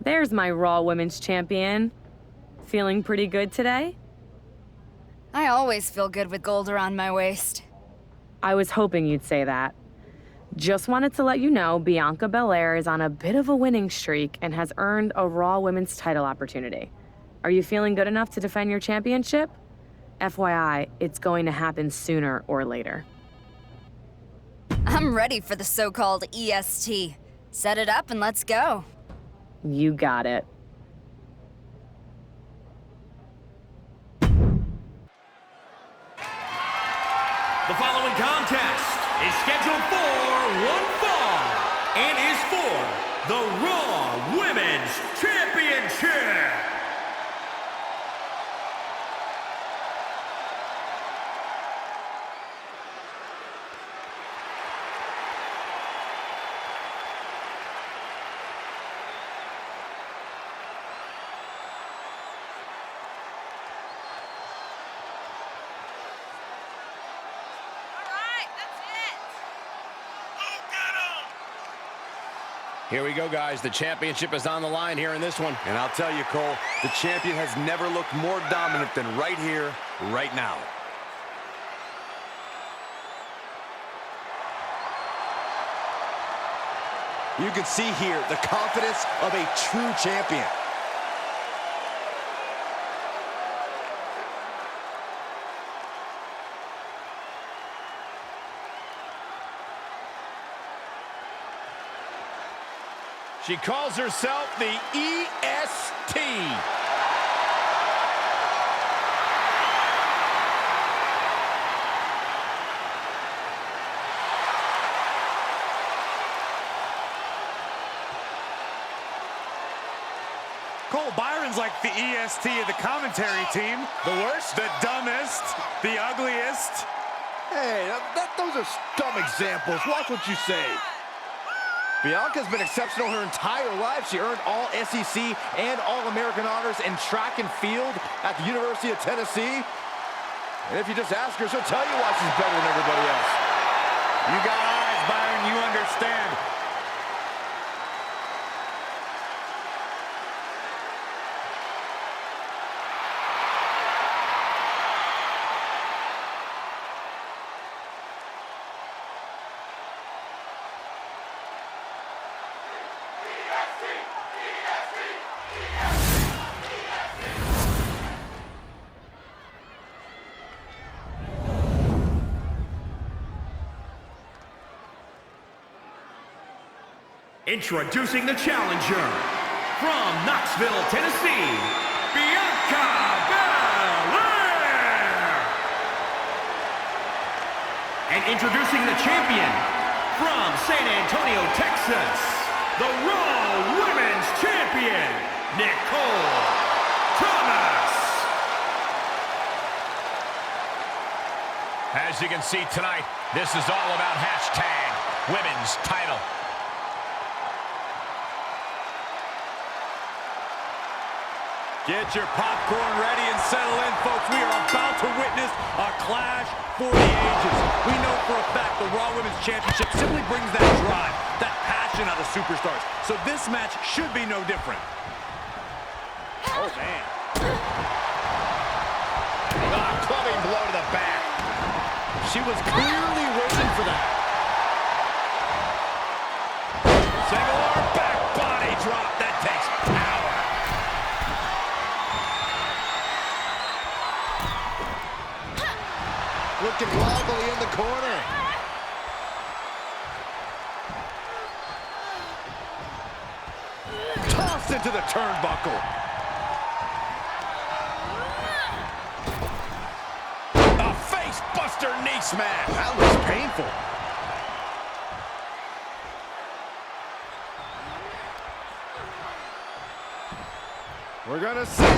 There's my Raw Women's Champion. Feeling pretty good today? I always feel good with gold around my waist. I was hoping you'd say that. Just wanted to let you know Bianca Belair is on a bit of a winning streak and has earned a Raw Women's title opportunity. Are you feeling good enough to defend your championship? FYI, it's going to happen sooner or later. I'm ready for the so-called EST. Set it up and let's go. You got it. The following contest is scheduled for one fall and is for the Raw Women's Championship. Here we go, guys. The championship is on the line here in this one. And I'll tell you, Cole, the champion has never looked more dominant than right here, right now. You can see here the confidence of a true champion. She calls herself the EST. Cole, Byron's like the EST of the commentary team. The worst? The dumbest, the ugliest. Hey, those are dumb examples. Watch what you say. Bianca's been exceptional her entire life. She earned all SEC and All-American honors in track and field at the University of Tennessee. And if you just ask her, she'll tell you why she's better than everybody else. You got eyes, Byron, you understand. Introducing the challenger from Knoxville, Tennessee, Bianca Belair. And introducing the champion from San Antonio, Texas, the Raw Women's Champion, Nicole Thomas. As you can see tonight, this is all about hashtag women's title. Get your popcorn ready and settle in, folks. We are about to witness a clash for the ages. We know for a fact the Raw Women's Championship simply brings that drive, that passion out of superstars. So this match should be no different. Oh, man. Clubbing blow to the back. She was clearly waiting for that. Single arm back body drop. That takes power. Looking wobbly in the corner. Tossed into the turnbuckle. A face buster knee smash. That looks painful. We're gonna see it.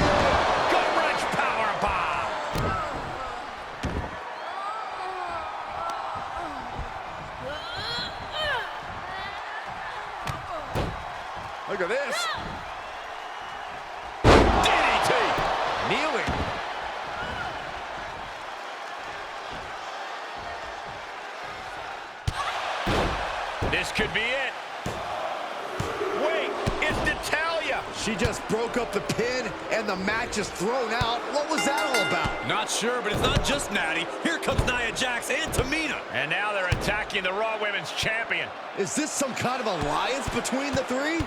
Gut-wrench powerbomb. Look at this. DDT. Kneeling. This could be it. Wait, it's Natalya. She just broke up the pin, and the match is thrown out. What was that all about? Not sure, but it's not just Natty. Here comes Nia Jax and Tamina. And now they're attacking the Raw Women's Champion. Is this some kind of alliance between the three?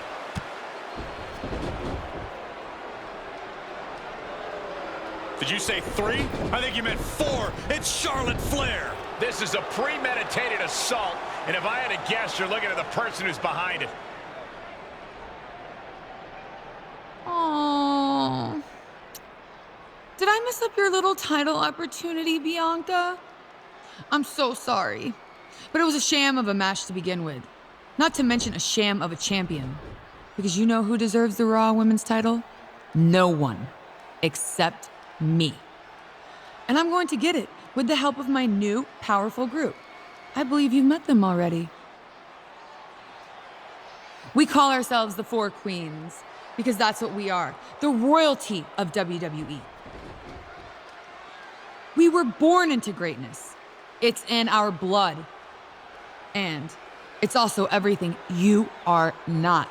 Did you say 3? I think you meant 4. It's Charlotte Flair. This is a premeditated assault, and if I had to guess, you're looking at the person who's behind it. Aww. Did I mess up your little title opportunity, Bianca? I'm so sorry. But it was a sham of a match to begin with. Not to mention a sham of a champion. Because you know who deserves the Raw Women's title? No one. Except me. And I'm going to get it with the help of my new, powerful group. I believe you've met them already. We call ourselves the Four Queens. Because that's what we are, the royalty of WWE. We were born into greatness. It's in our blood. And it's also everything you are not.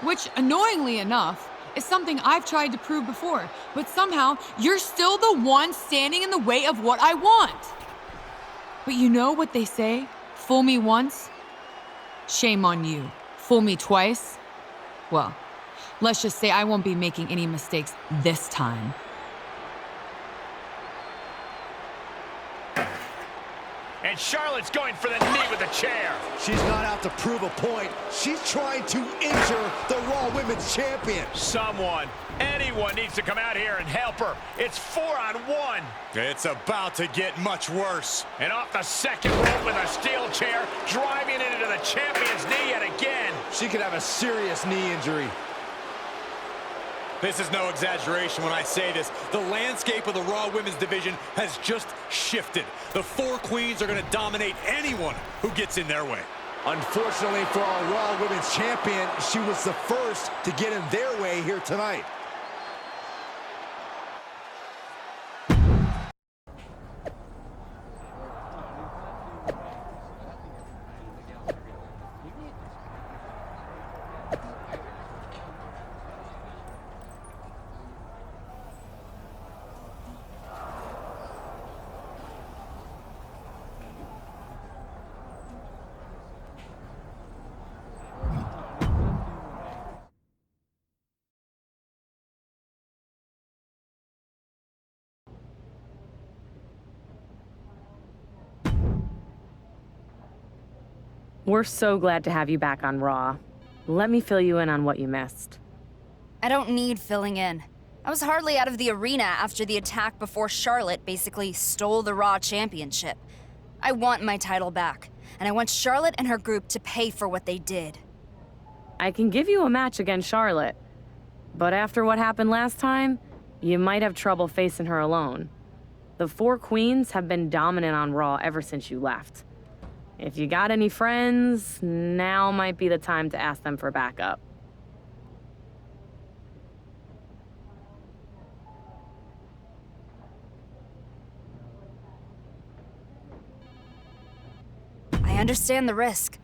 Which, annoyingly enough, is something I've tried to prove before, but somehow you're still the one standing in the way of what I want. But you know what they say? Fool me once, shame on you. Fool me twice? Well, let's just say I won't be making any mistakes this time. And Charlotte's going for the knee with the chair. She's not out to prove a point. She's trying to injure the Raw Women's Champion. Anyone needs to come out here and help her. It's 4-on-1. It's about to get much worse. And off the second rope with a steel chair, driving it into the champion's knee yet again. She could have a serious knee injury. This is no exaggeration when I say this. The landscape of the Raw Women's division has just shifted. The Four Queens are going to dominate anyone who gets in their way. Unfortunately for our Raw Women's Champion, she was the first to get in their way here tonight. We're so glad to have you back on Raw. Let me fill you in on what you missed. I don't need filling in. I was hardly out of the arena after the attack before Charlotte basically stole the Raw Championship. I want my title back, and I want Charlotte and her group to pay for what they did. I can give you a match against Charlotte, but after what happened last time, you might have trouble facing her alone. The Four Queens have been dominant on Raw ever since you left. If you got any friends, now might be the time to ask them for backup. I understand the risk,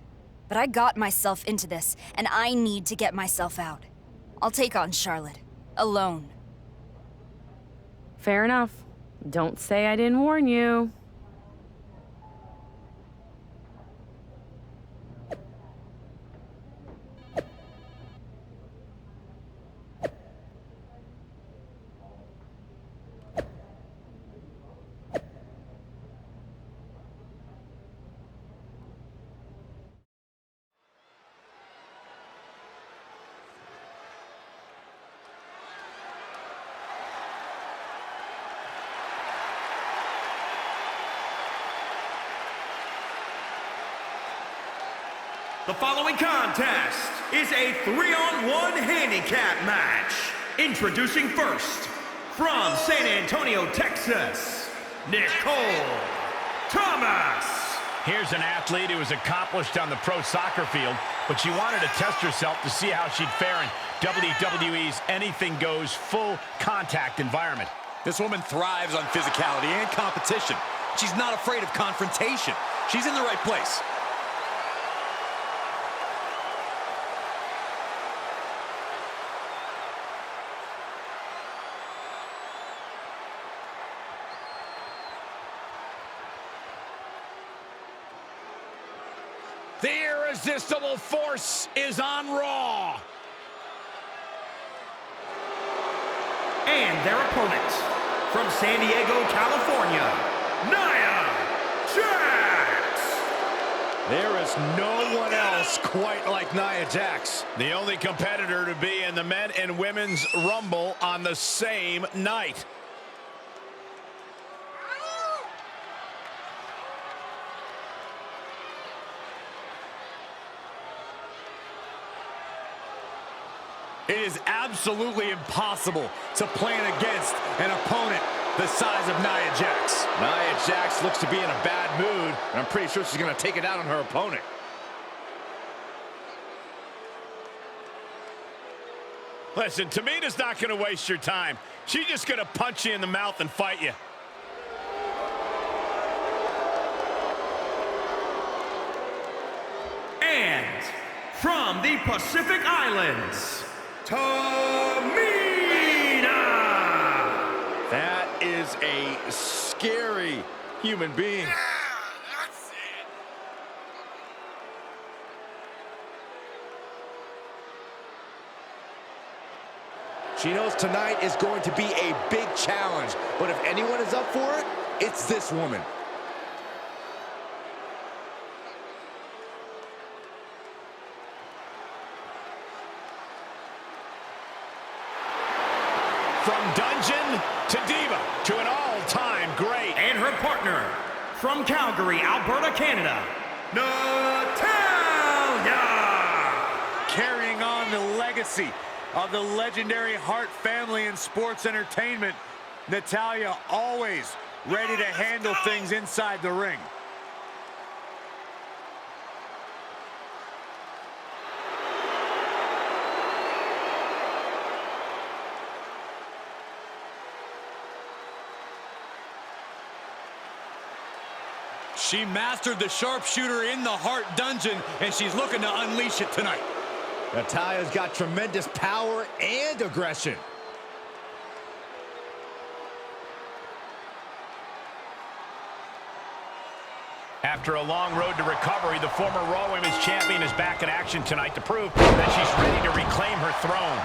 but I got myself into this, and I need to get myself out. I'll take on Charlotte, alone. Fair enough. Don't say I didn't warn you. The following contest is a 3-on-1 handicap match. Introducing first, from San Antonio, Texas, Nicole Thomas. Here's an athlete who was accomplished on the pro soccer field, but she wanted to test herself to see how she'd fare in WWE's anything goes full contact environment. This woman thrives on physicality and competition. She's not afraid of confrontation. She's in the right place. The irresistible force is on Raw. And their opponent, from San Diego, California, Nia Jax. There is no one else quite like Nia Jax. The only competitor to be in the men and women's Rumble on the same night. It is absolutely impossible to plan against an opponent the size of Nia Jax. Nia Jax looks to be in a bad mood, and I'm pretty sure she's going to take it out on her opponent. Listen, Tamina's not going to waste your time. She's just going to punch you in the mouth and fight you. And from the Pacific Islands, Tamina! That is a scary human being. She knows tonight is going to be a big challenge, but if anyone is up for it, it's this woman. From dungeon to diva to an all-time great. And her partner, from Calgary, Alberta, Canada, Natalya! Carrying on the legacy of the legendary Hart family in sports entertainment, Natalya always ready to handle things inside the ring. She mastered the sharpshooter in the Hart dungeon, and she's looking to unleash it tonight. Natalya's got tremendous power and aggression. After a long road to recovery, the former Raw Women's Champion is back in action tonight to prove that she's ready to reclaim her throne.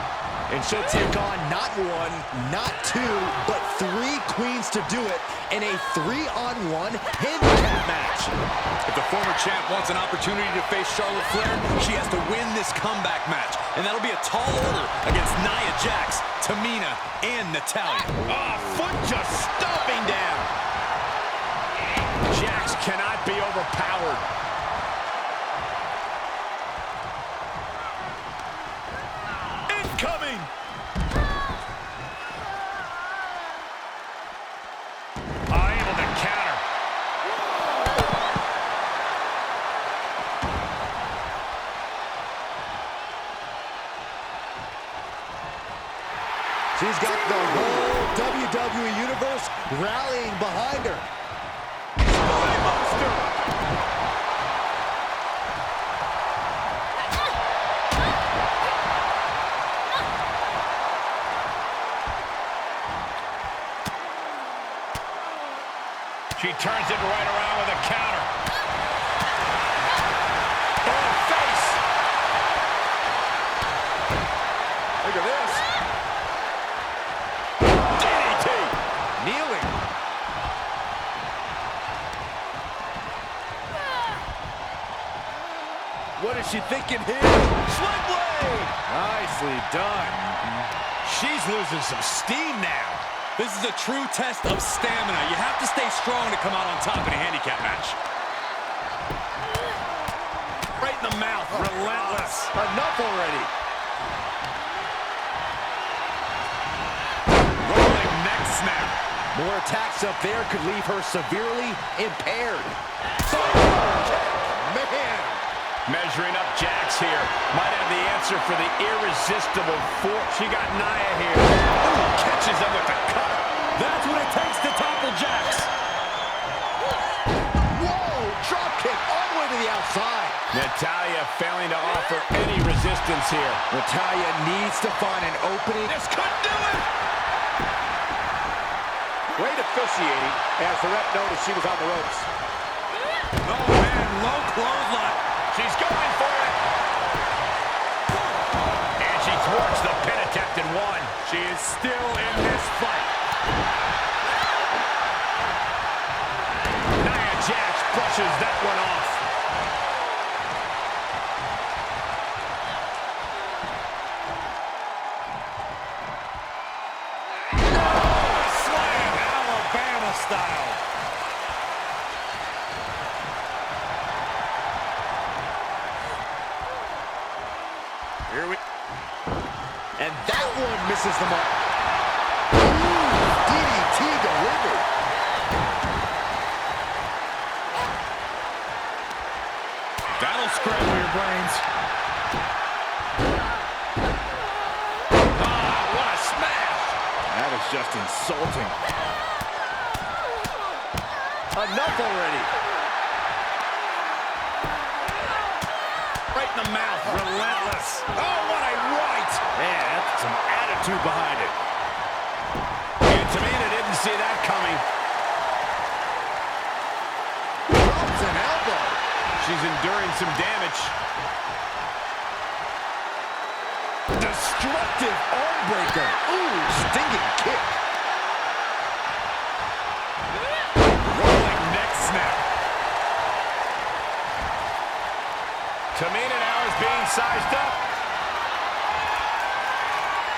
And she'll take on not one, not two, but 3 queens to do it in a 3-on-1 handicap match. If the former champ wants an opportunity to face Charlotte Flair, she has to win this comeback match. And that'll be a tall order against Nia Jax, Tamina, and Natalya. Oh, foot just stomping down. Jax cannot be overpowered. Incoming! Able to counter. She's got the whole WWE Universe rallying behind her. She turns it right around with a counter. Oh, face! Look at this. DDT! Kneeling. What is she thinking here? Sling blade! Nicely done. She's losing some steam now. This is a true test of stamina. You have to stay strong to come out on top in a handicap match. Right in the mouth, relentless. Enough already. Rolling neck snap. More attacks up there could leave her severely impaired. Man. Measuring up Jax here. Might have the answer for the irresistible force. She got Nia here. Ooh, catches him with the cutter. That's what it takes to topple Jax. Whoa, drop kick all the way to the outside. Natalya failing to offer any resistance here. Natalya needs to find an opening. This could do it! Great officiating as the ref noticed she was on the ropes. Oh, man, low clothesline. She's going for it. And she thwarts the pin attempt and won. She is still in this fight. Nia Jax brushes that one off. Slam, Alabama style. Here we... And that one misses the mark. Ooh, DDT delivered. That'll scramble your brains. Ah, what a smash! That is just insulting. Enough already. Right in the mouth. Relentless. Oh, what a right! Man, that's some attitude behind it. And Tamina didn't see that coming. Drops an elbow. She's enduring some damage. Destructive arm breaker. Ooh, stinging kick. Rolling neck snap. Tamina now is being sized up.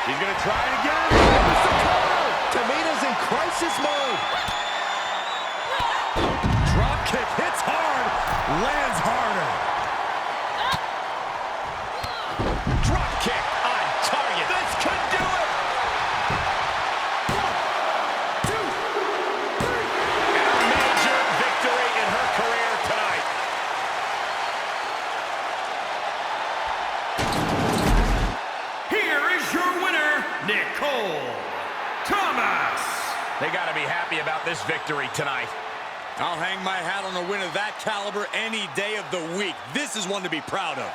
She's going to try it again. There's the cover. Tamina's in crisis mode. Drop kick hits hard, lands harder. Drop kick on target. This could do it. 1, 2, 3. And a major victory in her career tonight. Here is your winner, Nicole Thomas. They got to be happy about this victory tonight. I'll hang my hat on a win of that caliber any day of the week. This is one to be proud of.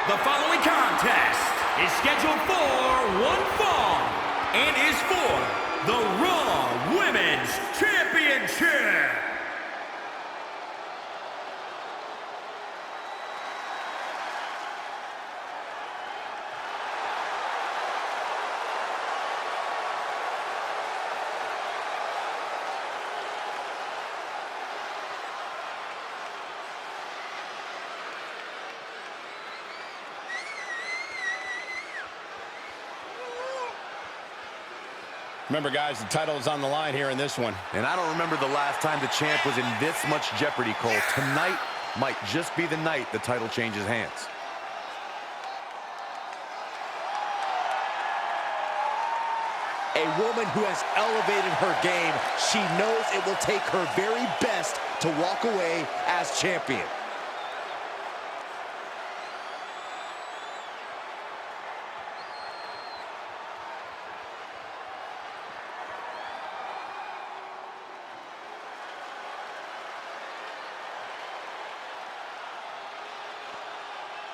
The following contest is scheduled for one fall and is for the Raw Women's Championship. Remember, guys, the title is on the line here in this one. And I don't remember the last time the champ was in this much jeopardy, Cole. Tonight might just be the night the title changes hands. A woman who has elevated her game. She knows it will take her very best to walk away as champion.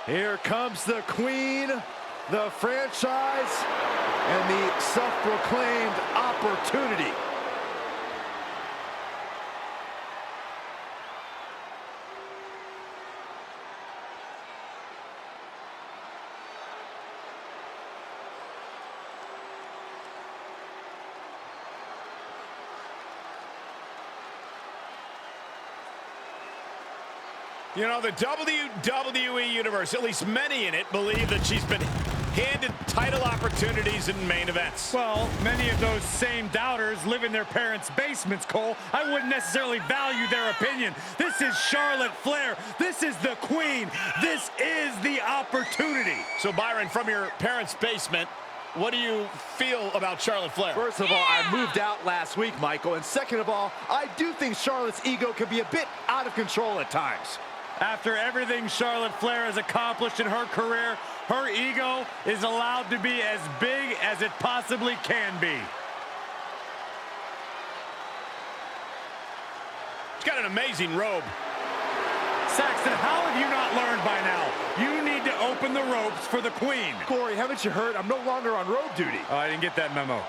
Here comes the queen, the franchise, and the self-proclaimed opportunity. You know, the WWE Universe, at least many in it, believe that she's been handed title opportunities in main events. Well, many of those same doubters live in their parents' basements, Cole. I wouldn't necessarily value their opinion. This is Charlotte Flair. This is the queen. This is the opportunity. So, Byron, from your parents' basement, what do you feel about Charlotte Flair? First of all, I moved out last week, Michael. And second of all, I do think Charlotte's ego can be a bit out of control at times. After everything Charlotte Flair has accomplished in her career, her ego is allowed to be as big as it possibly can be. got an amazing robe. Saxton, how have you not learned by now? You need to open the ropes for the queen. Corey, haven't you heard? I'm no longer on road duty. Oh, I didn't get that memo.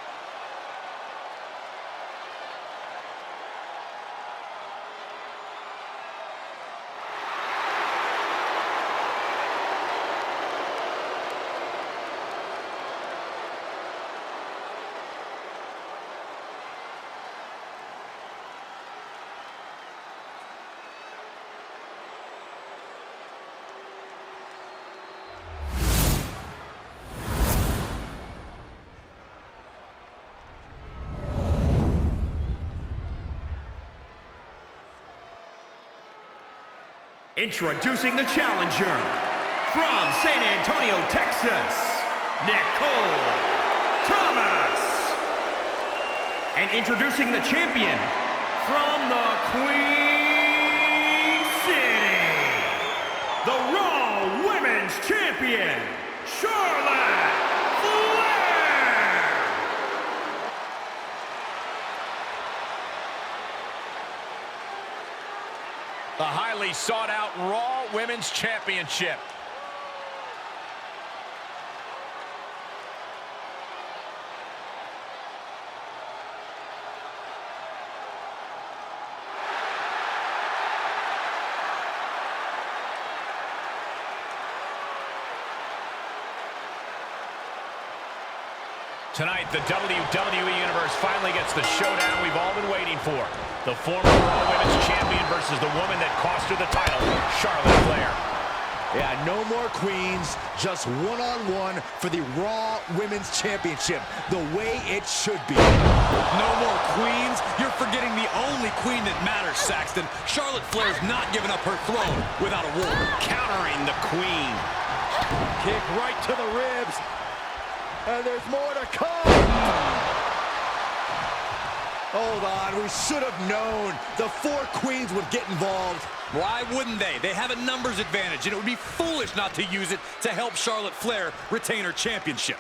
Introducing the challenger from San Antonio, Texas, Nicole Thomas. And introducing the champion from the Queen City, the Raw Women's Champion, Charlotte Flair. The highly sought-out Raw Women's Championship. Tonight, the WWE Universe finally gets the showdown we've all been waiting for. The former Raw Women's Champion versus the woman that cost her the title, Charlotte Flair. Yeah, no more queens, just one-on-one for the Raw Women's Championship, the way it should be. No more queens? You're forgetting the only queen that matters, Saxton. Charlotte Flair's not giving up her throne without a war. Countering the Queen. Kick right to the ribs. And there's more to come. Hold on, we should have known the four queens would get involved. Why wouldn't they? They have a numbers advantage, and it would be foolish not to use it to help Charlotte Flair retain her championship.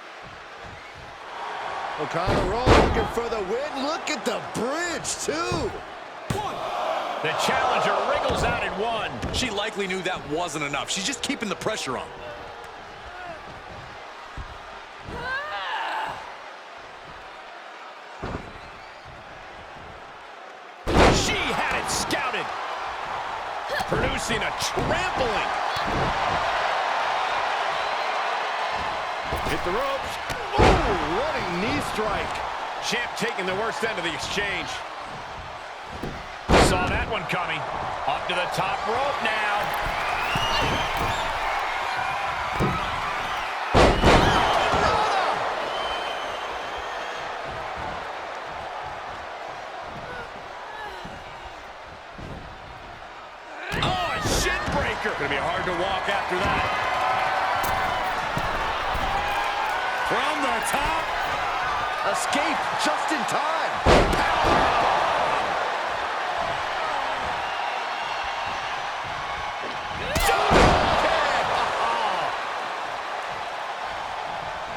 O'Connor looking for the win. Look at the bridge, too. The challenger wriggles out in one. She likely knew that wasn't enough. She's just keeping the pressure on. She had it scouted. Producing a trampling. Hit the ropes. Oh, running knee strike. Champ taking the worst end of the exchange. Saw that one coming. Up to the top rope now. Gonna be hard to walk after that. From the top. Escape just in time.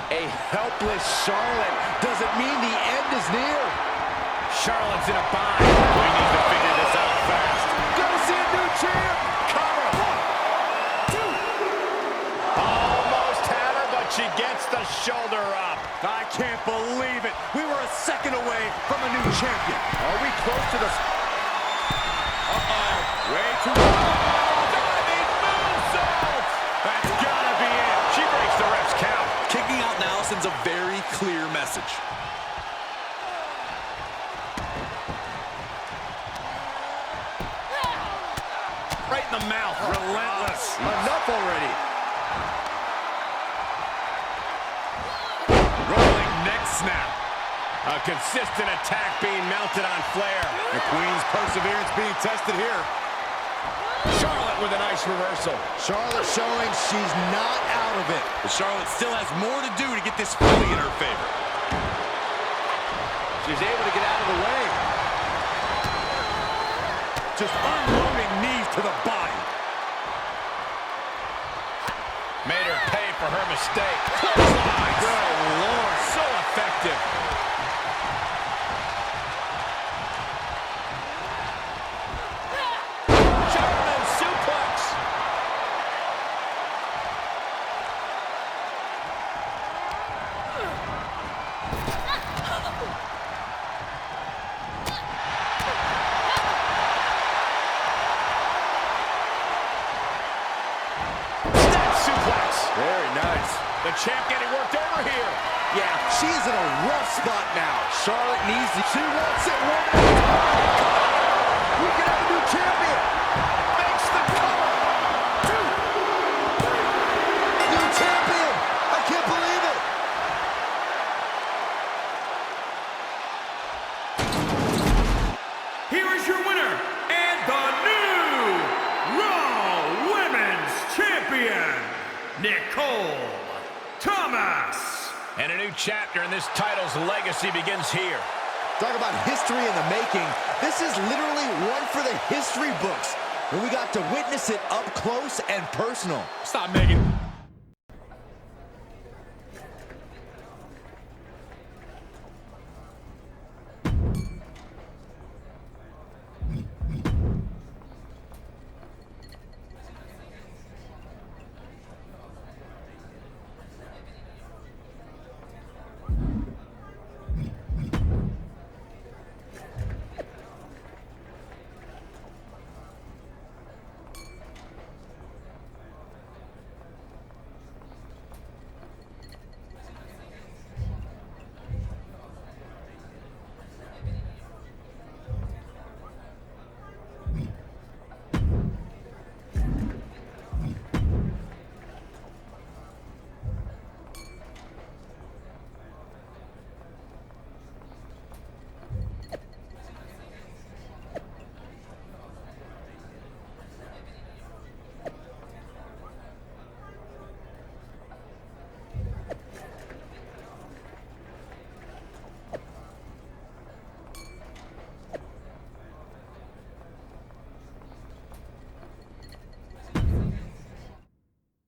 A helpless Charlotte. Does it mean the end is near? Charlotte's in a bind. We need to figure this out fast. Gonna see a new champ. She gets the shoulder up. I can't believe it. We were a second away from a new champion. Are we close to the... Uh-oh. Way too long. Diving moonsault. That's gotta be it. She breaks the ref's count. Kicking out now sends a very clear message. Right in the mouth. Relentless. Enough already. Snap. A consistent attack being mounted on Flair. The Queen's perseverance being tested here. Charlotte with a nice reversal. Charlotte showing she's not out of it. But Charlotte still has more to do to get this fully in her favor. She's able to get out of the way. Just unloading knees to the body. Made her pay for her mistake. Good Lord. So effective. Very nice. The champ getting worked over here. Yeah, she's in a rough spot now. Charlotte needs it. She wants it one more time. We can have a new champion. Makes the cover. 2, 3. New champion. I can't believe it. Here is your winner and the new Raw Women's Champion, Nicole Thomas. And a new chapter in this title's legacy begins here. Talk about history in the making. This is literally one for the history books. And we got to witness it up close and personal. Stop, Megan.